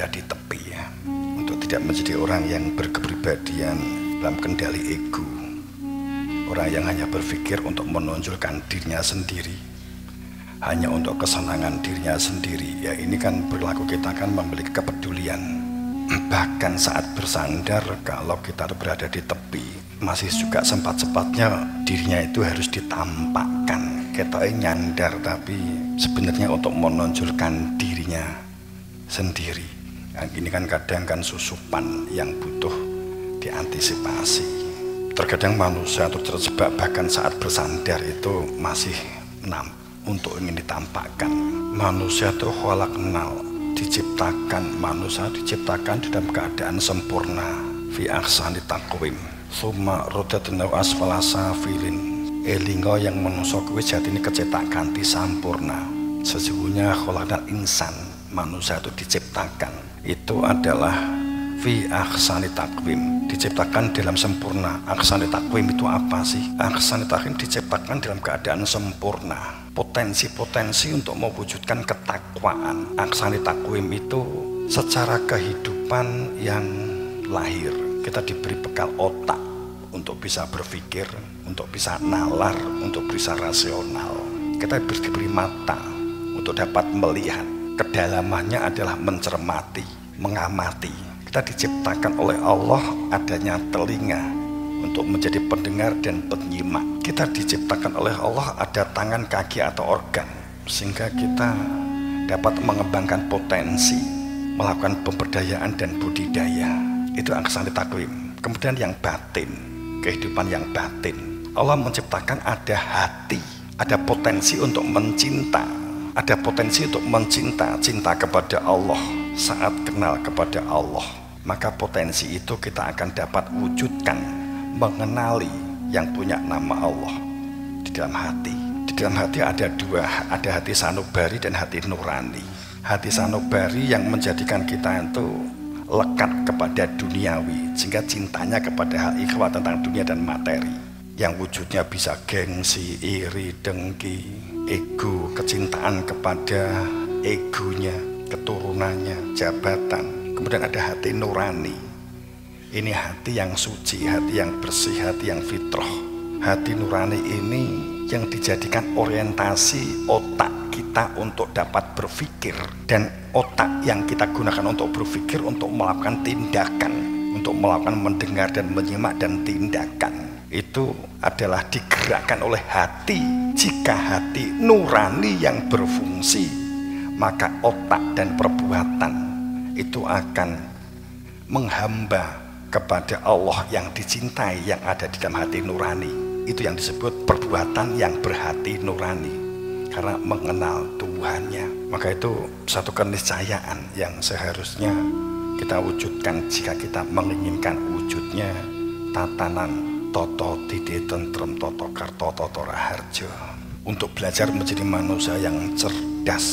di tepi ya, untuk tidak menjadi orang yang berkepribadian dalam kendali ego, orang yang hanya berpikir untuk menonjolkan dirinya sendiri, hanya untuk kesenangan dirinya sendiri. Ya ini kan perilaku kita kan memiliki kepedulian. Bahkan saat bersandar, kalau kita berada di tepi, masih juga sempat-sempatnya dirinya itu harus ditampakkan. Kita nyandar tapi sebenarnya untuk menonjolkan dirinya sendiri. Ini kan kadang kan susupan yang butuh diantisipasi. Terkadang manusia itu terjebak bahkan saat bersandar itu masih untuk ingin ditampakkan. Manusia itu khalaqnal, manusia diciptakan dalam keadaan sempurna, fi ahsani taqwim, summa radadnahu asfala safilin. Elingo yang manusia kuwi jatine kecetak ganti sampurna. Sesungguhnya khalaqnal insan, manusia itu diciptakan itu adalah fi ahsani taqwim, diciptakan dalam sempurna. Ahsani taqwim itu apa sih? Ahsani taqwim diciptakan dalam keadaan sempurna, potensi-potensi untuk mewujudkan ketakwaan. Ahsani taqwim itu secara kehidupan yang lahir, kita diberi bekal otak untuk bisa berpikir, untuk bisa nalar, untuk bisa rasional. Kita diberi mata untuk dapat melihat, kedalamannya adalah mencermati, mengamati. Kita diciptakan oleh Allah adanya telinga untuk menjadi pendengar dan penyimak. Kita diciptakan oleh Allah ada tangan, kaki atau organ, sehingga kita dapat mengembangkan potensi, melakukan pemberdayaan dan budidaya. Itu ahsani taqwim. Kemudian yang batin, kehidupan yang batin, Allah menciptakan ada hati, ada potensi untuk mencinta, ada potensi untuk mencinta, cinta kepada Allah. Saat kenal kepada Allah, maka potensi itu kita akan dapat wujudkan, mengenali yang punya nama Allah di dalam hati. Di dalam hati ada dua, ada hati sanubari dan hati nurani. Hati sanubari yang menjadikan kita itu lekat kepada duniawi, sehingga cintanya kepada hal ikhwah tentang dunia dan materi, yang wujudnya bisa gengsi, iri, dengki, ego, kecintaan kepada egonya, keturunannya, jabatan. Kemudian ada hati nurani. Ini hati yang suci, hati yang bersih, hati yang fitrah. Hati nurani ini yang dijadikan orientasi otak kita untuk dapat berpikir, dan otak yang kita gunakan untuk berpikir, untuk melakukan tindakan, untuk melakukan mendengar dan menyimak dan tindakan, itu adalah digerakkan oleh hati. Jika hati nurani yang berfungsi, maka otak dan perbuatan itu akan menghamba kepada Allah yang dicintai, yang ada di dalam hati nurani. Itu yang disebut perbuatan yang berhati nurani, karena mengenal Tuhannya. Maka itu satu keniscayaan yang seharusnya kita wujudkan jika kita menginginkan wujudnya tatanan toto tide tentrem toto karto toto raharjo, untuk belajar menjadi manusia yang cerdas,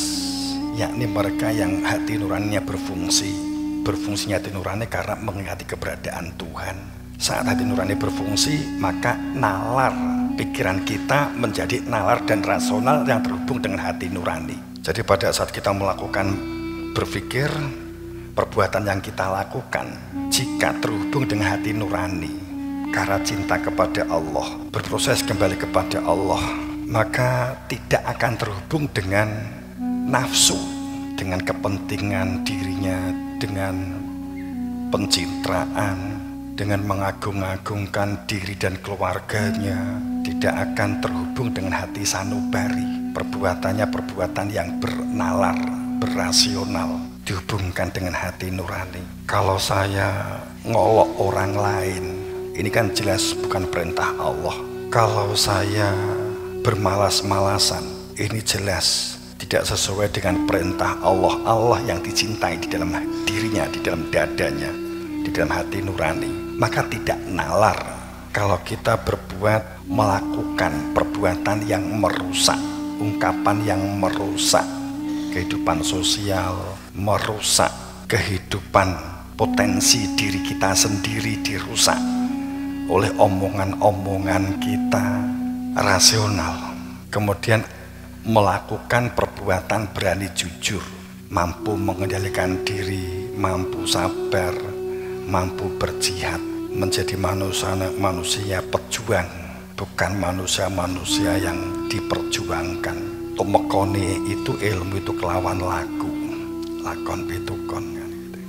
yakni mereka yang hati nuraninya berfungsinya hati nurani karena mengingati keberadaan Tuhan. Saat hati nurani berfungsi, maka nalar pikiran kita menjadi nalar dan rasional yang terhubung dengan hati nurani. Jadi pada saat kita melakukan berpikir, perbuatan yang kita lakukan jika terhubung dengan hati nurani karena cinta kepada Allah, berproses kembali kepada Allah, maka tidak akan terhubung dengan nafsu, dengan kepentingan dirinya, dengan pencitraan, dengan mengagung-agungkan diri dan keluarganya. Tidak akan terhubung dengan hati sanubari. Perbuatannya perbuatan yang bernalar, berasional, dihubungkan dengan hati nurani. Kalau saya ngolok orang lain, ini kan jelas bukan perintah Allah. Kalau saya bermalas-malasan, ini jelas tidak sesuai dengan perintah Allah. Allah yang dicintai di dalam dirinya, di dalam dadanya, di dalam hati nurani. Maka tidak nalar kalau kita berbuat, melakukan perbuatan yang merusak, ungkapan yang merusak kehidupan sosial, merusak kehidupan, potensi diri kita sendiri dirusak oleh omongan-omongan kita rasional. Kemudian melakukan perbuatan berani jujur, mampu mengendalikan diri, mampu sabar, mampu berjihad, menjadi manusia pejuang, bukan manusia yang diperjuangkan. Tumekone itu ilmu itu kelawan lakon pitukon kan gitu.